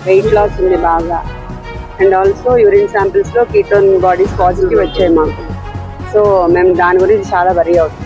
Wait loss ఉంది బాగా. And also urine శాంపిల్స్లో కీటోన్ బాడీస్ పాజిటివ్ వచ్చాయి మాకు. సో మేము దాని గురించి చాలా వరీ అవుతాం.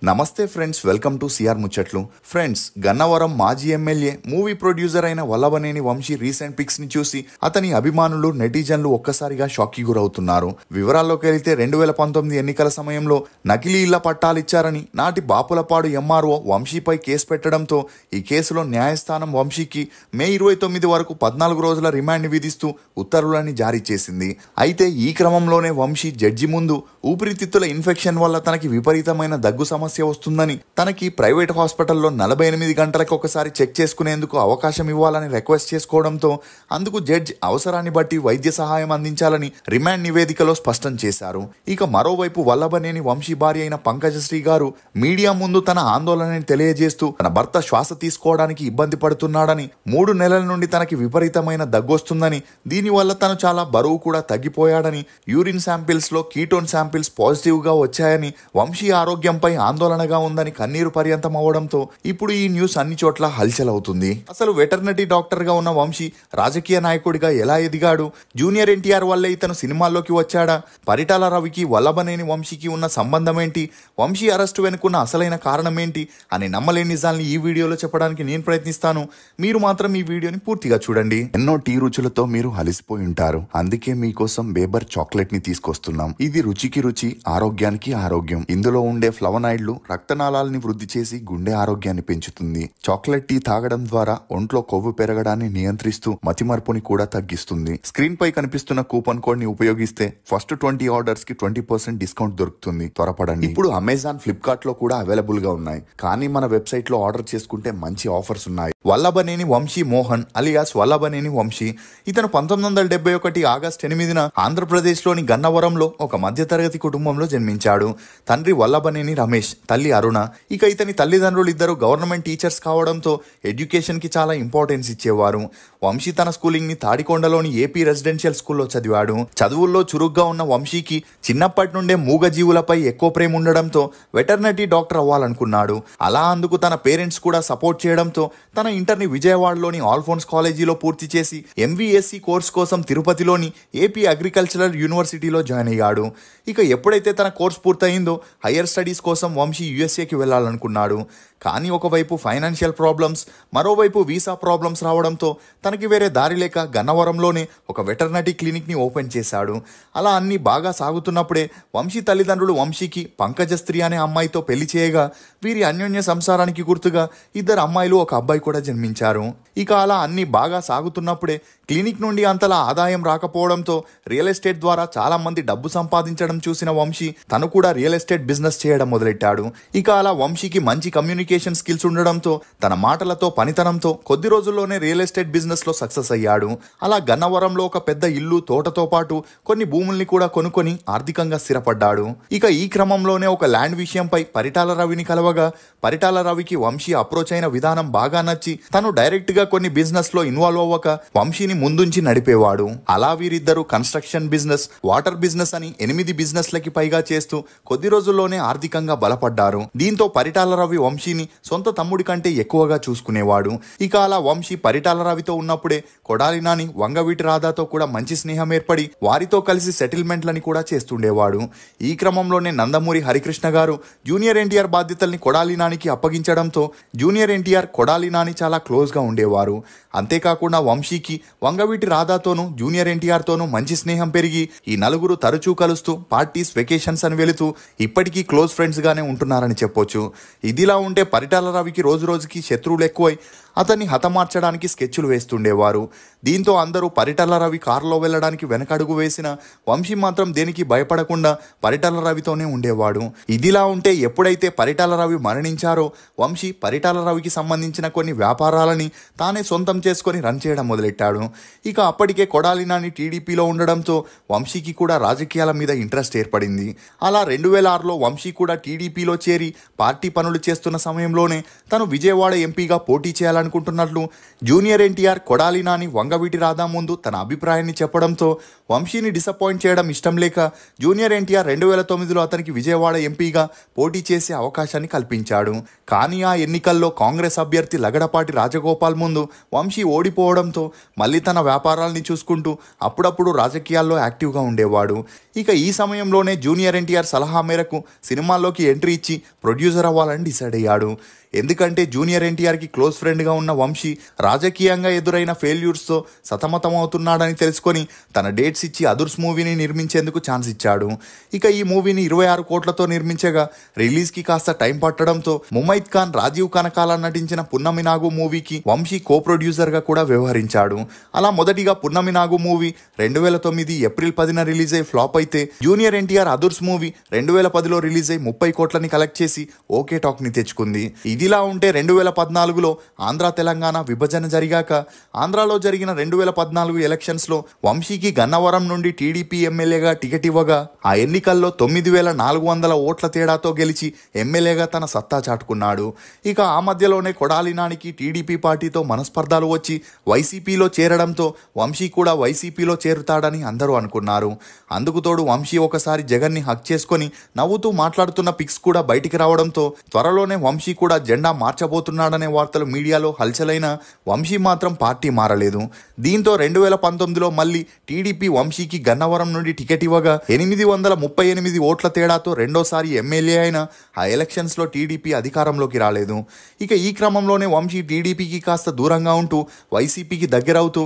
నమస్తే ఫ్రెండ్స్, వెల్కమ్ టు సిఆర్ ముచ్చట్లు. ఫ్రెండ్స్, గన్నవరం మాజీ ఎమ్మెల్యే మూవీ ప్రొడ్యూసర్ అయిన వల్లభనేని వంశీ రీసెంట్ పిక్స్ ని చూసి అతని అభిమానులు నెటిజన్లు ఒక్కసారిగా షాక్ కి గురవుతున్నారు. వివరాల్లోకి వెళితే 2019 ఎన్నికల సమయంలో నకిలీ ఇళ్ల పట్టాలిచ్చారని నాటి బాపులపాడు ఎంఆర్ఓ వంశీపై కేసు పెట్టడంతో ఈ కేసులో న్యాయస్థానం వంశీకి మే 29 వరకు 14 రోజుల రిమాండ్ విధిస్తూ ఉత్తర్వులని జారీ చేసింది. అయితే ఈ క్రమంలోనే వంశీ జడ్జి ముందు ఊపిరితిత్తుల ఇన్ఫెక్షన్ వల్ల తనకి విపరీతమైన దగ్గు సమస్య వస్తుందని, తనకి ప్రైవేట్ హాస్పిటల్లో 48 గంటలకు ఒకసారి చెక్ చేసుకునేందుకు అవకాశం ఇవ్వాలని రిక్వెస్ట్ చేసుకోవడంతో అందుకు జడ్జ్ అవసరాన్ని బట్టి వైద్య సహాయం అందించాలని రిమాండ్ నివేదికలో స్పష్టం చేశారు. ఇక మరోవైపు వల్లభనేని వంశీ భార్య అయిన పంకజశ్రీ గారు మీడియా ముందు తన ఆందోళనని తెలియజేస్తూ తన భర్త శ్వాస తీసుకోవడానికి ఇబ్బంది పడుతున్నాడని, 3 నెలల నుండి తనకి విపరీతమైన దగ్గొస్తుందని, దీనివల్ల తను చాలా బరువు కూడా తగ్గిపోయాడని, యూరిన్ శాంపిల్స్ లో కీటోన్ శాంపిల్స్ పాజిటివ్ గా వచ్చాయని, వంశీ ఆరోగ్యంపై ఆందోళనగా ఉందని కన్నీరు పర్యంతం అవడంతో ఇప్పుడు ఈ న్యూస్ అన్ని చోట్ల హల్చల్ అవుతుంది. అసలు వెటర్నరీ డాక్టర్ గా ఉన్న వంశీ రాజకీయ నాయకుడిగా ఎలా ఎదిగాడు? జూనియర్ ఎన్టీఆర్ వల్లే ఇతను సినిమాల్లోకి వచ్చాడా? పరిటాల రవికి వల్లభనేని వంశీకి ఉన్న సంబంధం ఏంటి? వంశీ అరెస్టు వెనుకున్న అసలైన కారణం ఏంటి అని నమ్మలేని నిజాల్ని ఈ వీడియోలో చెప్పడానికి నేను ప్రయత్నిస్తాను. మీరు మాత్రం ఈ వీడియోని పూర్తిగా చూడండి. ఎన్నో టీ రుచులతో మీరు అలసిపోయి ఉంటారు. అందుకే మీకోసం బేబర్ చాక్లెట్ ని తీసుకొస్తున్నాం. ఇది రుచికి రుచి, ఆరోగ్యానికి ఆరోగ్యం. ఇందులో ఉండే ఫ్లవనాయిడ్లు రక్తనాళాలని వృద్ధి చేసి గుండె ఆరోగ్యాన్ని పెంచుతుంది. చాక్లెట్ టీ తాగడం ద్వారా ఒంట్లో కొవ్వు పెరగడాన్ని నియంత్రిస్తూ మతిమరుపుని కూడా తగ్గిస్తుంది. స్క్రీన్ పై కనిపిస్తున్న కూపన్ కోడ్ ని ఉపయోగిస్తే ఫస్ట్ 20 ఆర్డర్స్ కి 20% డిస్కౌంట్ దొరుకుతుంది. త్వరపడండి. ఇప్పుడు అమెజాన్, ఫ్లిప్కార్ట్ లో కూడా అవైలబుల్ గా ఉన్నాయి. కానీ మన వెబ్సైట్ లో ఆర్డర్ చేసుకుంటే మంచి ఆఫర్స్ ఉన్నాయి. వల్లభనేని వంశీ మోహన్ అలియాస్ వల్లభనేని వంశీ ఇతను 1971 ఆగస్టు 8న ఆంధ్రప్రదేశ్ లోని గన్నవరంలో ఒక మధ్యతరగతి కుటుంబంలో జన్మించాడు. తండ్రి వల్లభనేని రమేష్, తల్లి అరుణ. ఇక ఇతని తల్లిదండ్రులు ఇద్దరు గవర్నమెంట్ టీచర్స్ కావడంతో ఎడ్యుకేషన్ కి చాలా ఇంపార్టెన్స్ ఇచ్చేవారు. వంశీ తన స్కూలింగ్ ని తాడికొండలోని ఏపీ రెసిడెన్షియల్ స్కూల్లో చదివాడు. చదువుల్లో చురుగ్గా ఉన్న వంశీకి చిన్నప్పటి నుండే మూగజీవులపై ఎక్కువ ప్రేమ ఉండడంతో వెటర్నరీ డాక్టర్ అవ్వాలనుకున్నాడు. అలా అందుకు తన పేరెంట్స్ కూడా సపోర్ట్ చేయడంతో తన ఇంటర్ని విజయవాడలోని ఆల్ఫోన్స్ కాలేజీలో పూర్తి చేసి ఎంవీఎస్సీ కోర్స్ కోసం తిరుపతిలోని ఏపీ అగ్రికల్చరల్ యూనివర్సిటీలో జాయిన్ అయ్యాడు. ఇక ఎప్పుడైతే తన కోర్స్ పూర్తయిందో హయ్యర్ స్టడీస్ కోసం వంశీ యుఎస్ఏకి వెళ్లాలనుకున్నాడు. కానీ ఒకవైపు ఫైనాన్షియల్ ప్రాబ్లమ్స్, మరోవైపు వీసా ప్రాబ్లమ్స్ రావడంతో తనకి వేరే దారి లేక గన్నవరంలోనే ఒక వెటర్నరీ క్లినిక్ ని ఓపెన్ చేశాడు. అలా అన్ని బాగా సాగుతున్నప్పుడే వంశీ తల్లిదండ్రులు వంశీకి పంకజస్త్రీ అనే అమ్మాయితో పెళ్లి చేయగా వీరి అన్యోన్య సంసారానికి గుర్తుగా 2 అమ్మాయిలు, 1 అబ్బాయి కూడా జన్మించారు. ఇక అలా అన్ని బాగా సాగుతున్నప్పుడే క్లినిక్ నుండి అంతలా ఆదాయం రాకపోవడంతో రియల్ ఎస్టేట్ ద్వారా చాలా మంది డబ్బు సంపాదించడం చూసిన వంశీ తను కూడా రియల్ ఎస్టేట్ బిజినెస్ చేయడం మొదలెట్టాడు. ఇక అలా వంశీకి మంచి కమ్యూనికేషన్ స్కిల్స్ ఉండడంతో తన మాటలతో, పనితనంతో కొద్ది రోజుల్లోనే రియల్ ఎస్టేట్ బిజినెస్ లో సక్సెస్ అయ్యాడు. అలా గన్నవరంలో ఒక పెద్ద ఇల్లు, తోటతో పాటు కొన్ని భూముల్ని కూడా కొనుక్కొని ఆర్థికంగా స్థిరపడ్డాడు. ఇక ఈ క్రమంలోనే ఒక ల్యాండ్ విషయంపై పరిటాల రవిని కలవగా పరిటాల రవికి వంశీ అప్రోచ్ అయిన విధానం బాగా నచ్చి తను డైరెక్ట్ గా కొన్ని బిజినెస్ లో ఇన్వాల్వ్ అవ్వక వంశీని ముందుంచి నడిపేవాడు. అలా వీరిద్దరూ కన్స్ట్రక్షన్ బిజినెస్, వాటర్ బిజినెస్ అని 8 బిజినెస్లకి పైగా చేస్తూ కొద్ది రోజుల్లోనే ఆర్థికంగా బలపడ్డారు. దీంతో పరిటాల రవి వంశీని సొంత తమ్ముడి కంటే ఎక్కువగా చూసుకునేవాడు. ఇక అలా వంశీ పరిటాల రవితో ఉన్నప్పుడే కొడాలి నాని, వంగవీటి రాధాతో కూడా మంచి స్నేహం ఏర్పడి వారితో కలిసి సెటిల్మెంట్లని కూడా చేస్తుండేవాడు. ఈ క్రమంలోనే నందమూరి హరికృష్ణ గారు జూనియర్ ఎన్టీఆర్ బాధ్యతల్ని కొడాలి నానికి అప్పగించడంతో జూనియర్ ఎన్టీఆర్, కొడాలి నాని చాలా క్లోజ్ గా ఉండేవారు. అంతేకాకుండా వంశీకి వంగవీటి రాధాతోనూ, జూనియర్ ఎన్టీఆర్ తోనూ మంచి స్నేహం పెరిగి ఈ నలుగురు తరచూ కలుస్తూ పార్టీస్, వెకేషన్స్ అని వెళుతూ ఇప్పటికీ క్లోజ్ ఫ్రెండ్స్ గానే ఉంటున్నారని చెప్పొచ్చు. ఇదిలా ఉంటే పరిటాల రవికి రోజు రోజుకి శత్రువులు ఎక్కువై అతన్ని హతమార్చడానికి స్కెచ్లు వేస్తుండేవారు. దీంతో అందరూ పరిటాల రవి కారులో వెళ్లడానికి వెనకడుగు వేసిన వంశీ మాత్రం దేనికి భయపడకుండా పరిటాల రవితోనే ఉండేవాడు. ఇదిలా ఉంటే ఎప్పుడైతే పరిటాల రవి మరణించారో వంశీ పరిటాల రవికి సంబంధించిన కొన్ని వ్యాపారాలని తానే సొంతం చేసుకొని రన్ చేయడం మొదలెట్టాడు. ఇక అప్పటికే కొడాలి నాని టీడీపీలో ఉండడంతో వంశీకి కూడా రాజకీయాల మీద ఇంట్రెస్ట్ ఏర్పడింది. అలా 2006లో వంశీ కూడా టీడీపీలో చేరి పార్టీ పనులు చేస్తున్న సమయంలోనే తను విజయవాడ ఎంపీగా పోటీ చేయాలనుకుంటున్నట్లు జూనియర్ ఎన్టీఆర్, కొడాలి నాని, వంగవీటి రాధా ముందు తన అభిప్రాయాన్ని చెప్పడంతో వంశీని డిసప్పాయింట్ చేయడం ఇష్టం లేక జూనియర్ ఎన్టీఆర్ 2009లో అతనికి విజయవాడ ఎంపీగా పోటీ చేసే అవకాశాన్ని కల్పించాడు. కానీ ఆ ఎన్నికల్లో కాంగ్రెస్ అభ్యర్థి లగడపాటి రాజగోపాల్ ముందు వంశీ ఓడిపోవడంతో మళ్ళీ తన వ్యాపారాల్ని చూసుకుంటూ అప్పుడప్పుడు రాజకీయాల్లో యాక్టివ్గా ఉండేవాడు. ఇక ఈ సమయంలోనే జూనియర్ ఎన్టీఆర్ సలహా మేరకు సినిమాల్లోకి ఎంట్రీ ఇచ్చి ప్రొడ్యూసర్ అవ్వాలని డిసైడ్ అయ్యాడు. ఎందుకంటే జూనియర్ ఎన్టీఆర్కి క్లోజ్ ఫ్రెండ్గా ఉన్న వంశీ రాజకీయంగా ఎదురైన ఫెయిల్యూర్స్తో సతమతమవుతున్నాడని తెలుసుకొని తన డేట్స్ ఇచ్చి అదుర్స్ మూవీని నిర్మించేందుకు ఛాన్స్ ఇచ్చాడు. ఇక ఈ మూవీని 26 కోట్లతో నిర్మించగా రిలీజ్కి కాస్త టైం పట్టడంతో ముమైత్ ఖాన్, రాజీవ్ కనకాల నటించిన పున్నమి నాగు మూవీకి వంశీ కో ప్రొడ్యూసర్గా కూడా వ్యవహరించాడు. అలా మొదటిగా పున్నమి నాగు మూవీ 2009 ఏప్రిల్ 10న రిలీజ్ అయి ఫ్లాప్ అయితే జూనియర్ ఎన్టీఆర్ అదుర్స్ మూవీ 2010లో రిలీజ్ అయి 30 కోట్లని కలెక్ట్ చేసి ఓకే టాక్ని తెచ్చుకుంది. ఇదిలా ఉంటే 2014లో ఆంధ్ర తెలంగాణ విభజన జరిగాక ఆంధ్రాలో జరిగిన 2014 ఎలక్షన్స్లో వంశీకి గన్నవరం నుండి టీడీపీ ఎమ్మెల్యేగా టికెట్ ఇవ్వగా ఆ ఎన్నికల్లో 9400 ఓట్ల తేడాతో గెలిచి ఎమ్మెల్యేగా తన సత్తా చాటుకున్నాడు. ఇక ఆ మధ్యలోనే కొడాలి నానికి టీడీపీ పార్టీతో మనస్పర్ధలు వచ్చి వైసీపీలో చేరడంతో వంశీ కూడా వైసీపీలో చేరుతాడని అందరూ అనుకున్నారు. అందుకు తోడు వంశీ ఒకసారి జగన్ని హక్ చేసుకొని నవ్వుతూ మాట్లాడుతున్న పిక్స్ కూడా బయటికి రావడంతో త్వరలోనే వంశీ కూడా జెండా మార్చబోతున్నాడనే వార్తలు మీడియాలో హల్చలైన వంశీ మాత్రం పార్టీ మారలేదు. దీంతో 2019లో మళ్ళీ టీడీపీ వంశీకి గన్నవరం నుండి టికెట్ ఇవ్వగా 838 ఓట్ల తేడాతో రెండోసారి ఎమ్మెల్యే అయిన ఆ ఎలక్షన్స్లో టీడీపీ అధికారంలోకి రాలేదు. ఇక ఈ క్రమంలోనే వంశీ టీడీపీకి కాస్త దూరంగా ఉంటూ వైసీపీకి దగ్గరవుతూ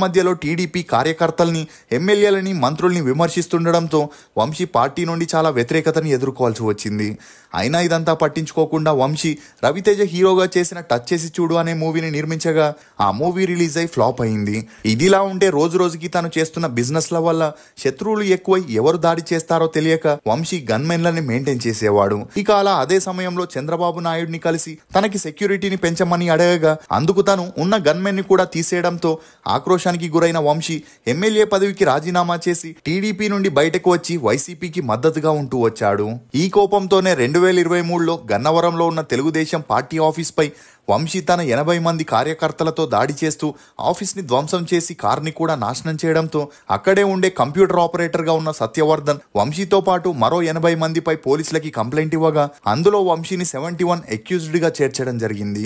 మధ్యలో టీడీపీ కార్యకర్తల్ని, ఎమ్మెల్యేలని, మంత్రుల్ని విమర్శిస్తుండడంతో వంశీ పార్టీ నుండి చాలా వ్యతిరేకతని ఎదుర్కోవాల్సి వచ్చింది. అయినా ఇదంతా పట్టించుకోకుండా వంశీ రవితేజ హీరోగా చేసిన టచ్ చేసి చూడు అనే మూవీని నిర్మించగా ఆ మూవీ రిలీజ్ అయి ఫ్లాప్ అయింది. ఇదిలా ఉంటే రోజు రోజుకి తను చేస్తున్న బిజినెస్ల వల్ల శత్రువులు ఎక్కువై ఎవరు దాడి చేస్తారో తెలియక వంశీ గన్మెన్లని మెయింటైన్ చేసేవాడు. ఇక అలా అదే సమయంలో చంద్రబాబు నాయుడిని కలిసి తనకి సెక్యూరిటీని పెంచమని అడగగా అందుకు తను ఉన్న గన్మెన్ ని కూడా తీసేయడంతో ఆక్రోశానికి గురైన వంశీ ఎమ్మెల్యే పదవికి రాజీనామా చేసి టీడీపీ నుండి బయటకు వచ్చి వైసీపీకి మద్దతుగా ఉంటూ వచ్చాడు. ఈ కోపంతోనే 2023లో గన్నవరంలో ఉన్న తెలుగుదేశం పార్టీ ఆఫీస్పై వంశీ తన 80 మంది కార్యకర్తలతో దాడి చేస్తూ ఆఫీస్ని ధ్వంసం చేసి కార్ని కూడా నాశనం చేయడంతో అక్కడే ఉండే కంప్యూటర్ ఆపరేటర్గా ఉన్న సత్యవర్ధన్ వంశీతో పాటు మరో 80 మందిపై పోలీసులకి కంప్లైంట్ ఇవ్వగా అందులో వంశీని 71 అక్యూజ్డ్గా చేర్చడం జరిగింది.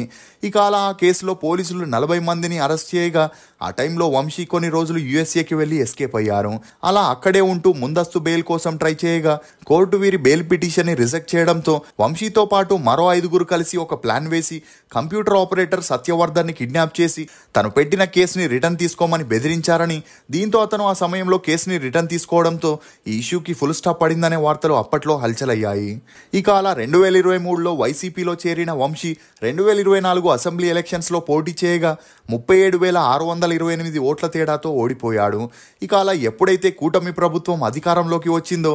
ఇక అలా ఆ కేసులో పోలీసులు 40 మందిని అరెస్ట్ చేయగా ఆ టైంలో వంశీ కొన్ని రోజులు యూఎస్ఏకి వెళ్లి ఎస్కేప్ అయ్యారు. అలా అక్కడే ఉంటూ ముందస్తు బెయిల్ కోసం ట్రై చేయగా కోర్టు వీరి బెయిల్ పిటిషన్ని రిజెక్ట్ చేయడంతో వంశీతో పాటు మరో 5గురు కలిసి ఒక ప్లాన్ వేసి కంప్యూటర్ ఆపరేటర్ సత్యవర్ధన్ని కిడ్నాప్ చేసి తను పెట్టిన కేసుని రిటర్న్ తీసుకోమని బెదిరించారని, దీంతో అతను ఆ సమయంలో కేసుని రిటర్న్ తీసుకోవడంతో ఈ ఇష్యూకి ఫుల్ స్టాప్ పడిందనే వార్తలు అప్పట్లో హల్చలయ్యాయి. ఇక అలా 2023లో వైసీపీలో చేరిన వంశీ 2024 అసెంబ్లీ ఎలక్షన్స్లో పోటీ చేయగా 37,628 ఓట్ల తేడాతో ఓడిపోయాడు. ఇక అలా ఎప్పుడైతే కూటమి ప్రభుత్వం అధికారంలోకి వచ్చిందో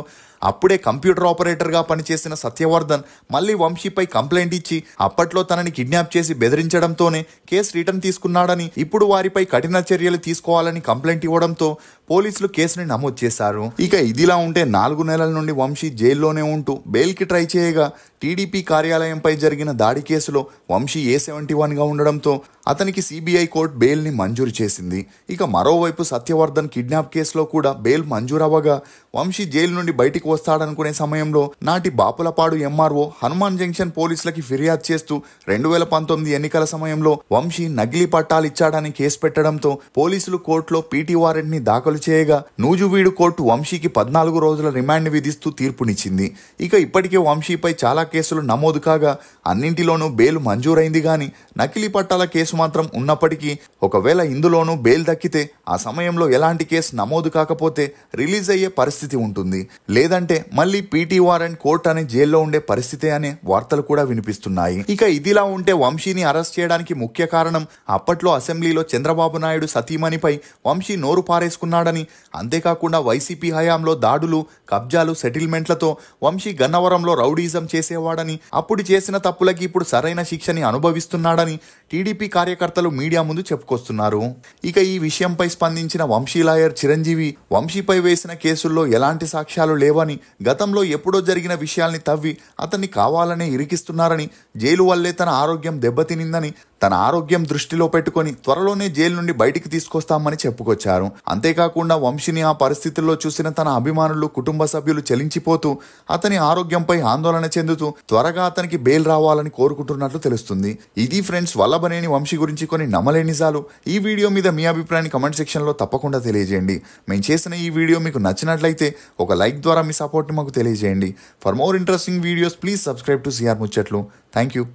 అప్పుడే కంప్యూటర్ ఆపరేటర్గా పనిచేసిన సత్యవర్ధన్ మళ్ళీ వంశీపై కంప్లైంట్ ఇచ్చి అప్పట్లో తనని కిడ్నాప్ చేసి బెదిరించడంతోనే కేసు రిటర్న్ తీసుకున్నాడని, ఇప్పుడు వారిపై కఠిన చర్యలు తీసుకోవాలని కంప్లైంట్ ఇవ్వడంతో పోలీసులు కేసుని నమోదు చేశారు. ఇక ఇదిలా ఉంటే 4 నెలల నుండి వంశీ జైల్లోనే ఉంటూ బెయిల్కి ట్రై చేయగా టీడీపీ కార్యాలయంపై జరిగిన దాడి కేసులో వంశీ A71గా ఉండడంతో అతనికి సిబిఐ కోర్టు బెయిల్ని మంజూరు చేసింది. ఇక మరోవైపు సత్యవర్ధన్ కిడ్నాప్ కేసులో కూడా బెయిల్ మంజూరవ్వగా వంశీ జైలు నుండి బయటికి వస్తాడనుకునే సమయంలో నాటి బాపులపాడు ఎంఆర్ఓ హనుమాన్ జంక్షన్ పోలీసులకి ఫిర్యాదు చేస్తూ 2019 ఎన్నికల సమయంలో వంశీ నకిలీ పట్టాలు ఇచ్చాడని కేసు పెట్టడంతో పోలీసులు కోర్టులో పీటీ వారెంట్ ని దాఖలు చేయగా నూజువీడు కోర్టు వంశీకి 14 రోజుల రిమాండ్ విధిస్తూ తీర్పునిచ్చింది. ఇక ఇప్పటికే వంశీపై చాలా కేసులు నమోదు కాగా అన్నింటిలోనూ బెయిల్ మంజూరైంది గాని నకిలీ పట్టాల కేసు మాత్రం ఉన్నప్పటికీ ఒకవేళ ఇందులోనూ బెయిల్ దక్కితే ఆ సమయంలో ఎలాంటి కేసు నమోదు కాకపోతే రిలీజ్ అయ్యే పరిస్థితి ఉంటుంది. లేదంటే మళ్ళీ పీటీ వారెంట్ కోర్టు అనే జైల్లో ఉండే పరిస్థితే అనే వార్తలు కూడా వినిపిస్తున్నాయి. ఇక ఇదిలా ఉంటే వంశీని అరెస్ట్ చేయడానికి ముఖ్య కారణం అప్పట్లో అసెంబ్లీలో చంద్రబాబు నాయుడు సతీమణిపై వంశీ నోరు పారేసుకున్నాడని, అంతేకాకుండా వైసీపీ హయాంలో దాడులు, కబ్జాలు, సెటిల్మెంట్లతో వంశీ గన్నవరంలో రౌడీజం చేసేవాడని, అప్పుడు చేసిన తప్పులకి ఇప్పుడు సరైన శిక్షని అనుభవిస్తున్నాడని టీడీపీ కార్యకర్తలు మీడియా ముందు చెప్పుకొస్తున్నారు. ఇక ఈ విషయంపై స్పందించిన వంశీ లాయర్ చిరంజీవి వంశీపై వేసిన కేసుల్లో ఎలాంటి సాక్ష్యాలు లేవని, గతంలో ఎప్పుడో జరిగిన విషయాల్ని తవ్వి అతన్ని కావాలనే ఇరికిస్తున్నారని, జైలు వల్లే తన ఆరోగ్యం దెబ్బతినిందని, తన ఆరోగ్యం దృష్టిలో పెట్టుకొని త్వరలోనే జైలు నుండి బయటికి తీసుకొస్తామని చెప్పుకొచ్చారు. అంతేకాకుండా వంశీని ఆ పరిస్థితుల్లో చూసిన తన అభిమానులు, కుటుంబ సభ్యులు చలించిపోతూ అతని ఆరోగ్యంపై ఆందోళన చెందుతూ త్వరగా అతనికి బెయిల్ రావాలని కోరుకుంటున్నట్లు తెలుస్తుంది. ఇది ఫ్రెండ్స్ వల్లభనేని వంశీ గురించి కొన్ని నమ్మలేని నిజాలు. ఈ వీడియో మీద మీ అభిప్రాయాన్ని కమెంట్ సెక్షన్ లో తప్పకుండా తెలియజేయండి. మేము చేసిన ఈ వీడియో మీకు నచ్చినట్లయితే ఒక లైక్ ద్వారా మీ సపోర్ట్ మాకు తెలియజేయండి. For more interesting videos please subscribe to CR ముచ్చట్లు. Thank you.